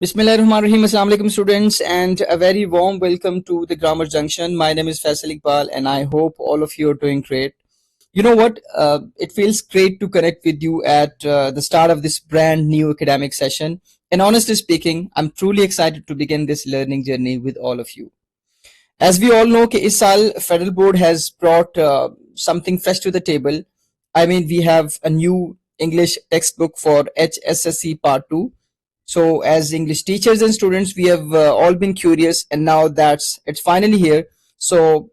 Bismillahirrahmanirrahim. Assalamu alaikum students and a very warm welcome to the Grammar Junction. My name is Faisal Iqbal and I hope all of you are doing great. You know what? It feels great to connect with you at the start of this brand new academic session. And honestly speaking, I'm truly excited to begin this learning journey with all of you. As we all know, इस साल Federal Board has brought something fresh to the table. I mean, we have a new English textbook for HSSC Part 2. So as English teachers and students, we have all been curious, and now it's finally here. So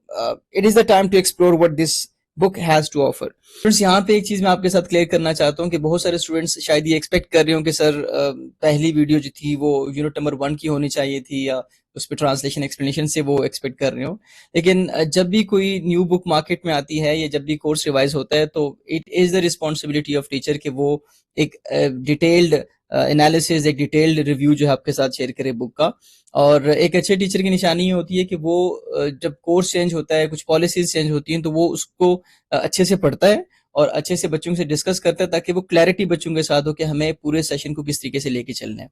it is the time to explore what this book has to offer. Students, यहाँ पे एक चीज मैं आपके साथ clear करना चाहता हूँ कि बहुत सारे स्टूडेंट्स शायद ये एक्सपेक्ट कर रहे हो कि सर पहली वीडियो जो थी वो यूनिट नंबर 1 की होनी चाहिए थी या उस पर ट्रांसलेशन एक्सप्लेनेशन से वो एक्सपेक्ट कर रहे हो। लेकिन जब भी कोई न्यू बुक मार्केट में आती है या जब भी कोर्स रिवाइज होता है तो it is the responsibility of teacher कि वो एक डिटेल्ड एनालिसिस, एक डिटेल्ड रिव्यू जो है आपके साथ शेयर करे बुक का। और एक अच्छे टीचर की निशानी ये होती है कि वो जब कोर्स चेंज होता है, कुछ पॉलिसीज चेंज होती हैं, तो वो उसको अच्छे से पढ़ता है और अच्छे से बच्चों से डिस्कस करता है ताकि वो क्लैरिटी बच्चों के साथ हो कि हमें पूरे सेशन को किस तरीके से लेके चलना है।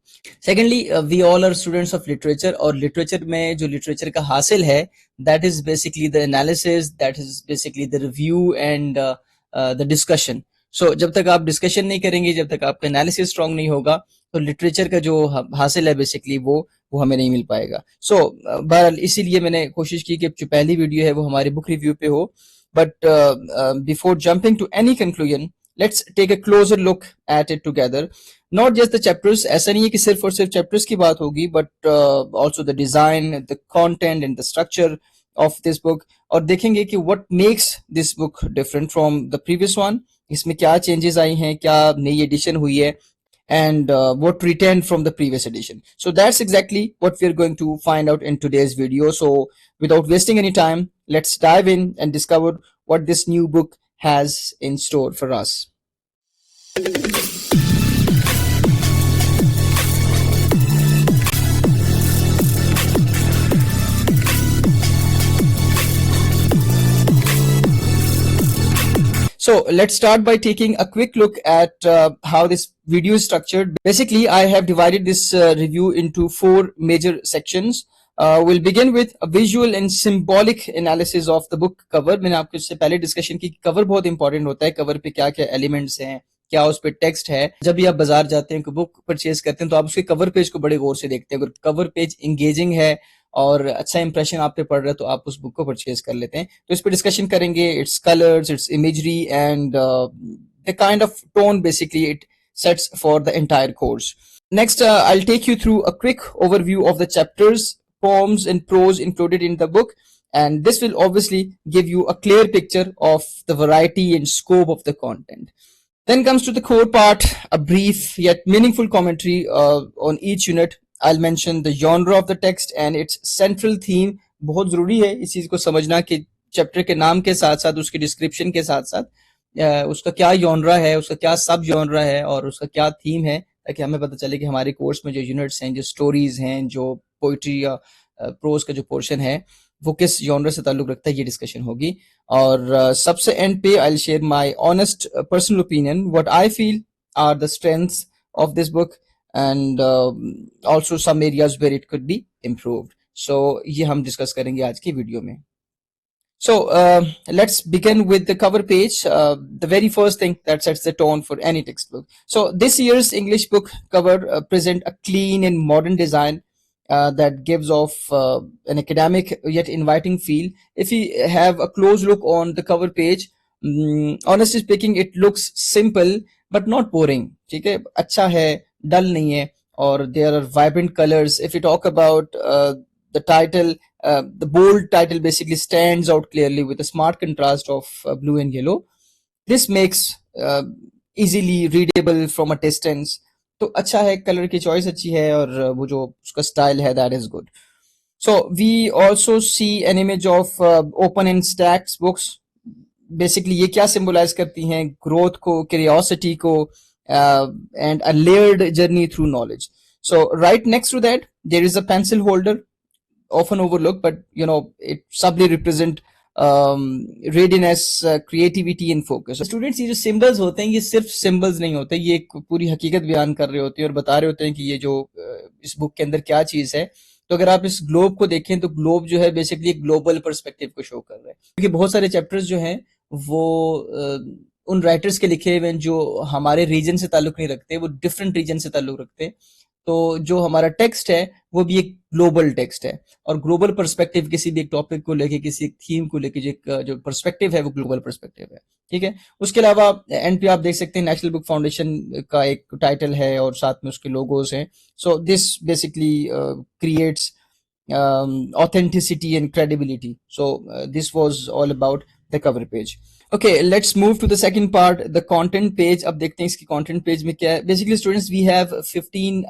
Secondly, we all are students of literature और लिटरेचर में जो लिटरेचर का हासिल है that is basically the analysis, that is basically the review and the discussion. So जब तक आप डिस्कशन नहीं करेंगे, जब तक आपका एनालिसिस स्ट्रांग नहीं होगा, तो लिटरेचर का जो हासिल है बेसिकली वो हमें नहीं मिल पाएगा। सो बहरहाल इसीलिए मैंने कोशिश की कि जो पहली वीडियो है वो हमारी बुक रिव्यू पे हो। But before jumping to any conclusion, let's take a closer look at it together. Not just the chapters, ऐसा नहीं है कि सिर्फ और सिर्फ चैप्टर्स की बात होगी, but also the design, the content and the structure of this book, और देखेंगे कि what makes this book different from the previous one. इसमें क्या चेंजेस आई हैं, क्या नई एडिशन हुई है, and what retained from the previous edition. So that's exactly what we're going to find out in today's video. So without wasting any time, let's dive in and discover what this new book has in store for us. So let's start by taking a quick look at how this video is structured. Basically, I have divided this review into 4 major sections. We'll begin with a visual and symbolic analysis of the book cover. मैंने आपको इससे पहले discussion की cover बहुत important होता है, cover पे क्या क्या एलिमेंट्स हैं, क्या उस पे टेक्स्ट है। जब भी आप बाजार जाते हैं, बुक परचेज करते हैं, तो आप उसके कवर पेज को बड़े गौर से देखते हैं। अगर कवर पेज इंगेजिंग है और अच्छा इंप्रेशन आप पे पड़ रहा है तो आप उस बुक को परचेज कर लेते हैं। तो इस पे डिस्कशन करेंगे, it's colours, it's imagery and the kind of tone basically it sets for the entire course. Next, I'll take you through a quick overview of the chapters, poems, and prose included in the book, and this will obviously give you a clear picture of the variety and scope of the content. Then comes to the core part, a brief yet meaningful commentary on each unit. I'll mention the genre of the text and its central theme. बहुत जरूरी है इस चीज को समझना कि chapter के नाम के साथ साथ उसके डिस्क्रिप्शन के साथ साथ उसका क्या जॉनरा है, उसका क्या सब जॉनरा है और उसका क्या थीम है, ताकि हमें पता चले कि हमारे कोर्स में जो यूनिट्स हैं, जो स्टोरीज हैं, जो पोइट्री या प्रोज का जो पोर्शन है वो किस जॉनर से ताल्लुक रखता है, ये डिस्कशन होगी। और सबसे एंड पे I will share my honest personal opinion, what I feel are the strengths of this book and also some areas where it could be improved. So ये हम डिस्कस करेंगे आज की वीडियो में। So let's begin with the cover page, the very first thing that sets the tone for any textbook. So this year's English book cover present a clean and modern design that gives off an academic yet inviting feel. If you have a close look on the cover page, honestly speaking, it looks simple but not boring. ठीक है, अच्छा है, डल नहीं है, और there are vibrant colors. If you talk about the title, the bold title basically stands out clearly with a smart contrast of blue and yellow. This makes easily readable from a distance. तो अच्छा है, colour की choice अच्छी है और वो जो उसका स्टाइल है that is good. So we also see an image of open and stacked books. Basically ये क्या सिंबलाइज करती हैं? ग्रोथ को, क्यूरियोसिटी को, and a layered journey through knowledge. So right next to that there is a pencil holder, often overlooked, but you know it subtly represent readiness, creativity and focus. Students, ये जो symbols होते हैं ये सिर्फ symbols नहीं होते, ये एक पूरी हकीकत बयान कर रहे होते हैं और बता रहे होते हैं कि ये जो इस बुक के अंदर क्या चीज है। तो अगर आप इस ग्लोब को देखें तो ग्लोब जो है बेसिकली ग्लोबल पर्सपेक्टिव को शो कर रहा है, क्योंकि बहुत सारे चैप्टर्स जो हैं वो उन राइटर्स के लिखे हुए हैं जो हमारे रीजन से ताल्लुक नहीं रखते, वो डिफरेंट रीजन से ताल्लुक रखते हैं। तो जो हमारा टेक्स्ट है वो भी एक ग्लोबल टेक्स्ट है, और ग्लोबल पर्सपेक्टिव किसी भी एक टॉपिक को लेके, किसी एक थीम को लेके जो पर्सपेक्टिव है वो ग्लोबल पर्सपेक्टिव है। ठीक है, उसके अलावा एंड पे आप देख सकते हैं नेशनल बुक फाउंडेशन का एक टाइटल है और साथ में उसके लोगोज हैं। So this basically creates authenticity and credibility. So this was all about the cover page. Okay, let's move to the second part, the content page. अब देखते हैं इसकी content page में क्या है। Basically students we have 15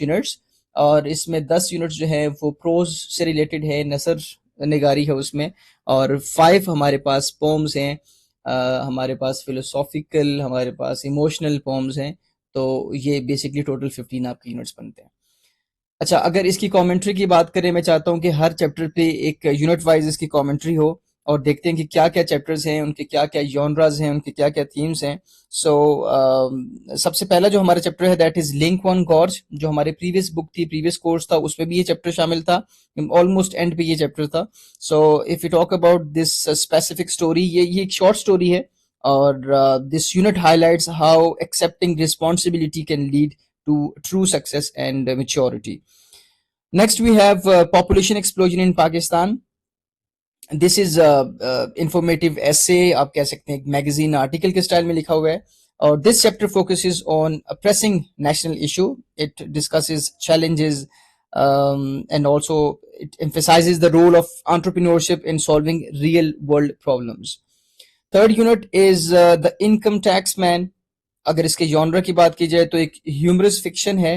units, और इसमें 10 units जो है वो प्रोज से रिलेटेड है, नसर निगारी है उसमें, और 5 हमारे पास पोम्स हैं, हमारे पास फिलोसॉफिकल, हमारे पास इमोशनल पोम्स हैं। तो ये बेसिकली टोटल 15 आपके यूनिट्स बनते हैं। अच्छा, अगर इसकी कमेंट्री की बात करें, मैं चाहता हूँ कि हर चैप्टर पे एक यूनिट वाइज इसकी कमेंट्री हो, और देखते हैं कि क्या क्या चैप्टर्स हैं, उनके क्या क्या जॉनराज हैं, उनके क्या क्या थीम्स हैं। सो सबसे पहला जो हमारा चैप्टर है that is link one gorge, जो हमारे प्रीवियस बुक थी, प्रीवियस कोर्स था, उसमें भी ये चैप्टर शामिल था, ऑलमोस्ट एंड पे ये चैप्टर था। So if you talk about this specific story, ये एक शॉर्ट स्टोरी है, और this unit highlights how accepting responsibility can lead to true success and maturity. Next, we have population explosion in Pakistan. This is informative essay, आप कह सकते हैं एक magazine article के स्टाइल में लिखा हुआ है, और this chapter focuses on a pressing national issue. It discusses challenges, and also it emphasizes the role of entrepreneurship in solving real world problems. Third unit is the income tax man. अगर इसके genre की बात की जाए तो एक humerus fiction है,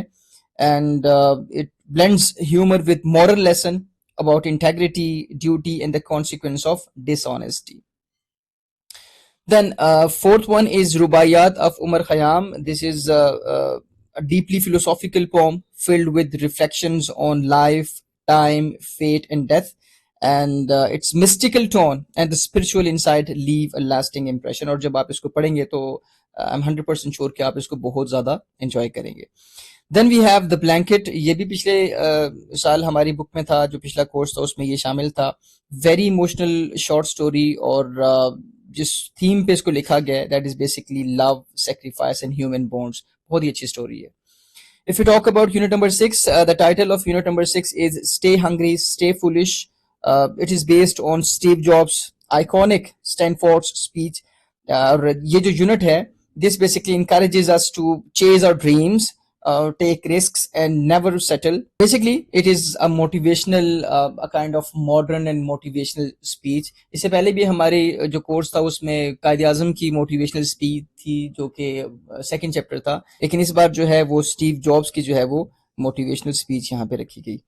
and it blends humour with moral lesson about integrity, duty and the consequence of dishonesty. Then fourth one is Rubaiyat of Umar Khayyam. This is a deeply philosophical poem filled with reflections on life, time, fate, and death. And its mystical tone and the spiritual insight leave a lasting impression. और जब आप इसको पढ़ेंगे तो I'm 100% sure कि आप इसको बहुत ज़्यादा enjoy करेंगे. Then we have The Blanket. ये भी पिछले साल हमारी बुक में था, जो पिछला कोर्स था उसमें ये शामिल था। Very emotional short story, और जिस थीम पे इसको लिखा गया है that is basically love, sacrifice and human bonds. बहुत ही अच्छी स्टोरी है। If you talk about unit number 6, the title of unit number 6 is Stay Hungry, Stay Foolish. It is based on Steve Jobs' iconic Stanford speech. और ये जो unit है, this basically encourages us to chase our dreams, take risks and never settle. Basically, it is a motivational, a kind of modern and motivational speech. इससे पहले भी हमारे जो course था उसमें कायदे आज़म की मोटिवेशनल स्पीच थी, जो कि सेकंड चैप्टर था, लेकिन इस बार जो है वो स्टीव जॉब्स की जो है वो मोटिवेशनल स्पीच यहाँ पे रखी गई.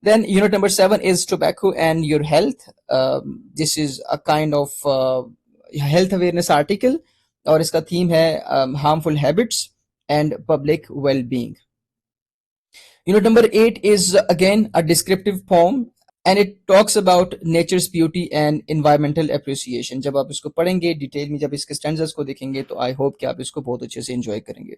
Then unit number 7 is tobacco and your health. This is a kind of health awareness article, और इसका थीम है harmful habits and public well-being. Unit number 8 is again a descriptive poem, and it talks about nature's beauty and environmental appreciation. जब आप इसको पढ़ेंगे detail में, जब इसके स्टैंडर्ड्स को देखेंगे, तो आई होप कि आप इसको बहुत अच्छे से एंजॉय करेंगे.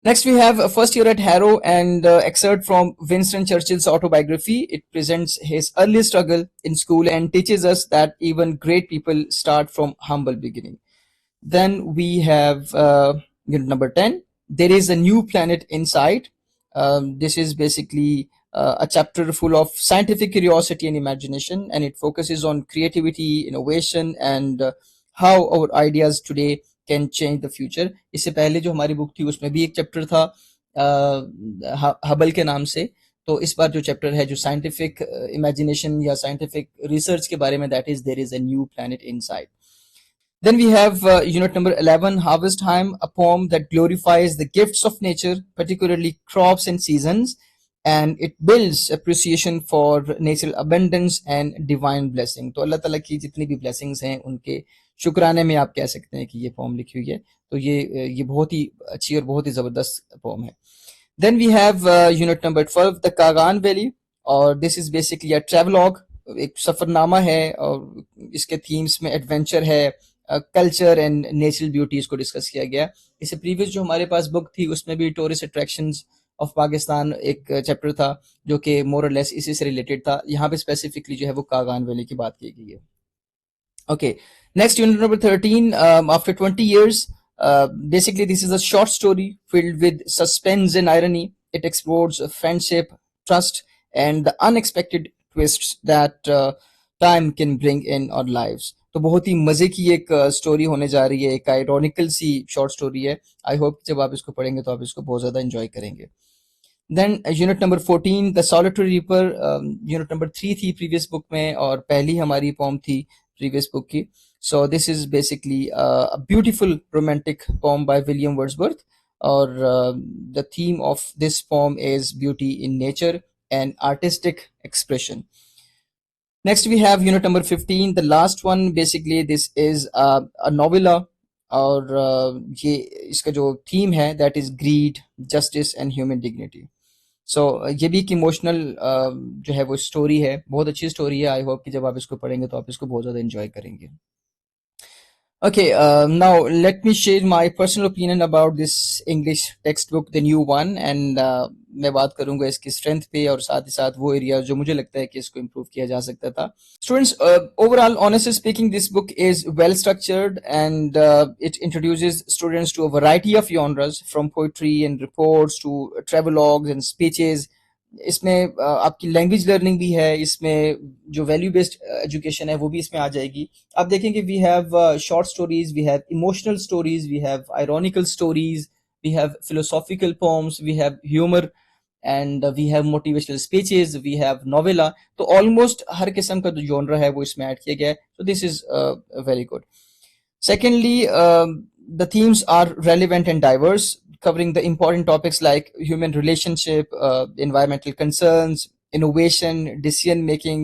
Next, we have first year at Harrow, and excerpt from Winston Churchill's autobiography. It presents his early struggle in school and teaches us that even great people start from humble beginning. Then we have unit number 10. There is a new planet inside. This is basically a chapter full of scientific curiosity and imagination, and it focuses on creativity, innovation, and how our ideas today can change the future. इससे पहले जो हमारी book थी उसमें भी एक chapter था Hubble के नाम से. तो इस बार जो चैप्टर है जो साइंटिफिक इमेजिनेशन या साइंटिफिक रिसर्च के बारे में, that is there is a new planet inside. Then we have unit number 11, Harvest Time, a poem that glorifies the gifts of nature, particularly crops and seasons, and it builds appreciation for natural abundance and divine blessing. तो अल्लाह ताला की जितनी भी blessings हैं उनके शुक्राने में आप कह सकते हैं कि ये पोम लिखी हुई है. तो ये बहुत ही अच्छी और बहुत ही ज़बरदस्त पोम है. Then we have unit number 12, The Kagan Valley, और this is basically a travelogue, एक सफ़रनामा है, और इसके थीम्स में एडवेंचर है, कल्चर एंड नेचुरल ब्यूटी इसको डिस्कस किया गया. इससे प्रीवियस जो हमारे पास बुक थी उसमें भी टूरिस्ट अट्रैक्शंस ऑफ पाकिस्तान एक चैप्टर था जो कि मोर और लेस इसी से रिलेटेड था। यहाँ पे स्पेसिफिकली जो है वो कागान वैली की बात की गई है। Okay, next unit number 13. After 20 years, basically, this is a short story filled with suspense and irony. It explores friendship, trust, and the unexpected twists that time can bring in our lives. तो बहुत ही मजे की एक story होने जा रही है, एक आयरॉनिकल सी शॉर्ट स्टोरी है। आई होप जब आप इसको पढ़ेंगे तो आप इसको बहुत ज़्यादा एंजॉय करेंगे। Then unit number 14 the solitary reaper, unit number 3 थी प्रीवियस बुक में और पहली हमारी पोम थी प्रीवियस बुक की। So this is basically a beautiful romantic poem by William Wordsworth और the theme of this poem is beauty in nature and artistic expression. Next, we have unit number 15, the last one. Basically, this is a novella और ये इसका जो theme है that is greed, justice and human dignity. So ये भी एक emotional जो है वो स्टोरी है, बहुत अच्छी स्टोरी है। आई होप कि जब आप इसको पढ़ेंगे तो आप इसको बहुत ज़्यादा एंजॉय करेंगे। Okay, now let me share my personal opinion about this English textbook, the new one, and मैं बात करूंगा इसकी स्ट्रेंथ पे और साथ ही साथ वो एरिया जो मुझे लगता है कि इसको इम्प्रूव किया जा सकता था। Students, overall, honestly speaking, this book is well structured and it introduces students to a variety of genres, from poetry and reports to travelogues and speeches. इसमें आपकी लैंग्वेज लर्निंग भी है, इसमें जो वैल्यू बेस्ड एजुकेशन है वो भी इसमें आ जाएगी। आप देखेंगे we have short stories, we have emotional stories, we have ironical stories, we have philosophical poems, we have humour and we have motivational speeches, we have novella. तो ऑलमोस्ट हर किस्म का जो जॉनरा है वो इसमें ऐड किया गया है। तो this is very good. Secondly, the themes are relevant and diverse, covering the important topics like human relationship, environmental concerns, innovation, decision making,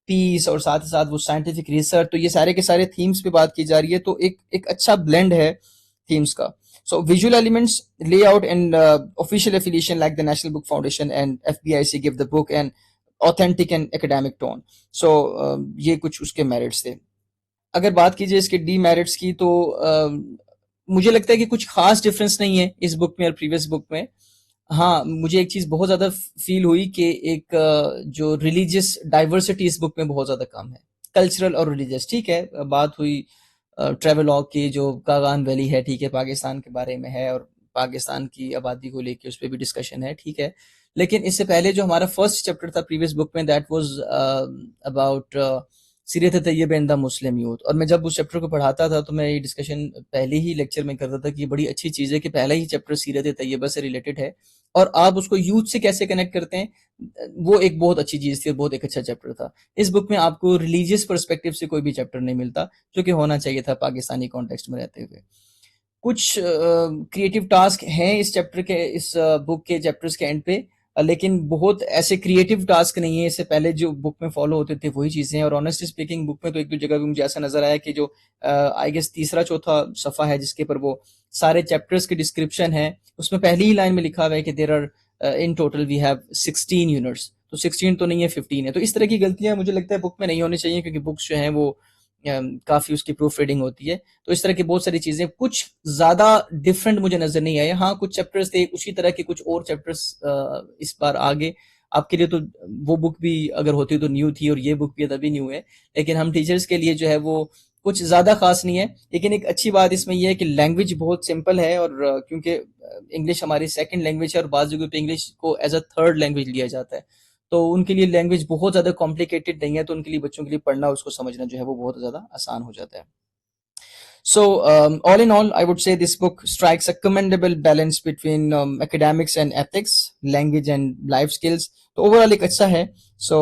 peace और साथ ही साथ वो scientific research। तो ये सारे के सारे themes पे बात की जा रही है, तो एक अच्छा blend है themes का। So visual elements, layout and official affiliation like the National Book Foundation and FBIC give the book an authentic and academic tone. So ये कुछ उसके merits थे। अगर बात कीजिए इसके डीमेरिट्स की तो मुझे लगता है कि कुछ खास डिफरेंस नहीं है इस बुक में और प्रीवियस बुक में। हाँ, मुझे एक चीज बहुत ज्यादा फील हुई कि एक जो रिलीजियस डाइवर्सिटी इस बुक में बहुत ज्यादा कम है। कल्चरल और रिलीजियस ठीक है, बात हुई ट्रेवलॉग की, जो कागान वैली है ठीक है, पाकिस्तान के बारे में है और पाकिस्तान की आबादी को लेके उस पर भी डिस्कशन है ठीक है। लेकिन इससे पहले जो हमारा फर्स्ट चैप्टर था प्रीवियस बुक में that was about Seerat Tayyab and the Muslim youth. और मैं जब उस चैप्टर को पढ़ाता था तो मैं ये डिस्कशन पहले ही लेक्चर में करता था कि ये बड़ी अच्छी चीज़ है कि पहला ही चैप्टर सीरत तैयबा से रिलेटेड है और आप उसको यूथ से कैसे कनेक्ट करते हैं, वो एक बहुत अच्छी चीज़ थी और बहुत एक अच्छा चैप्टर था। इस बुक में आपको रिलीजियस पर्सपेक्टिव से कोई भी चैप्टर नहीं मिलता, जो कि होना चाहिए था पाकिस्तानी कॉन्टेक्स्ट में रहते हुए। कुछ क्रिएटिव टास्क हैं इस चैप्टर के, इस बुक के चैप्टर्स के एंड पे, लेकिन बहुत ऐसे क्रिएटिव टास्क नहीं है। इससे पहले जो बुक में फॉलो होते थे वही चीज़ें हैं। और ऑनेस्टली स्पीकिंग बुक में तो एक दो जगह भी मुझे ऐसा नजर आया कि जो आई गेस तीसरा चौथा सफ़ा है जिसके ऊपर वो सारे चैप्टर्स की डिस्क्रिप्शन है, उसमें पहली ही लाइन में लिखा हुआ है कि there are in total we have 16 units. तो 16 तो नहीं है, 15 है। तो इस तरह की गलतियां मुझे लगता है बुक में नहीं होनी चाहिए, क्योंकि बुक्स जो हैं वो काफ़ी उसकी प्रूफ रीडिंग होती है। तो इस तरह की बहुत सारी चीज़ें कुछ ज़्यादा डिफरेंट मुझे नज़र नहीं आए। हाँ, कुछ चैप्टर्स थे उसी तरह के, कुछ और चैप्टर्स इस बार आगे आपके लिए तो वो बुक भी अगर होती तो न्यू थी और ये बुक भी तभी न्यू है, लेकिन हम टीचर्स के लिए जो है वो कुछ ज़्यादा खास नहीं है। लेकिन एक अच्छी बात इसमें यह है कि लैंग्वेज बहुत सिंपल है, और क्योंकि इंग्लिश हमारी सेकंड लैंग्वेज है और बाज़ जगह पे इंग्लिश को एज अ थर्ड लैंग्वेज लिया जाता है, तो उनके लिए लैंग्वेज बहुत ज़्यादा कॉम्प्लिकेटेड नहीं है, तो उनके लिए बच्चों के लिए पढ़ना उसको समझना जो है वो बहुत ज़्यादा आसान हो जाता है। So, all in all, I would say this book strikes a commendable balance between academics and ethics, language and life skills. So, overall, एक अच्छा है. So,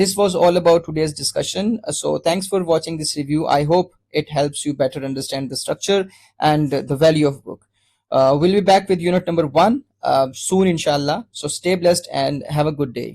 this was all about today's discussion. So, thanks for watching this review. I hope it helps you better understand the structure and the value of book. We'll be back with unit number 1 soon, inshallah. So, stay blessed and have a good day.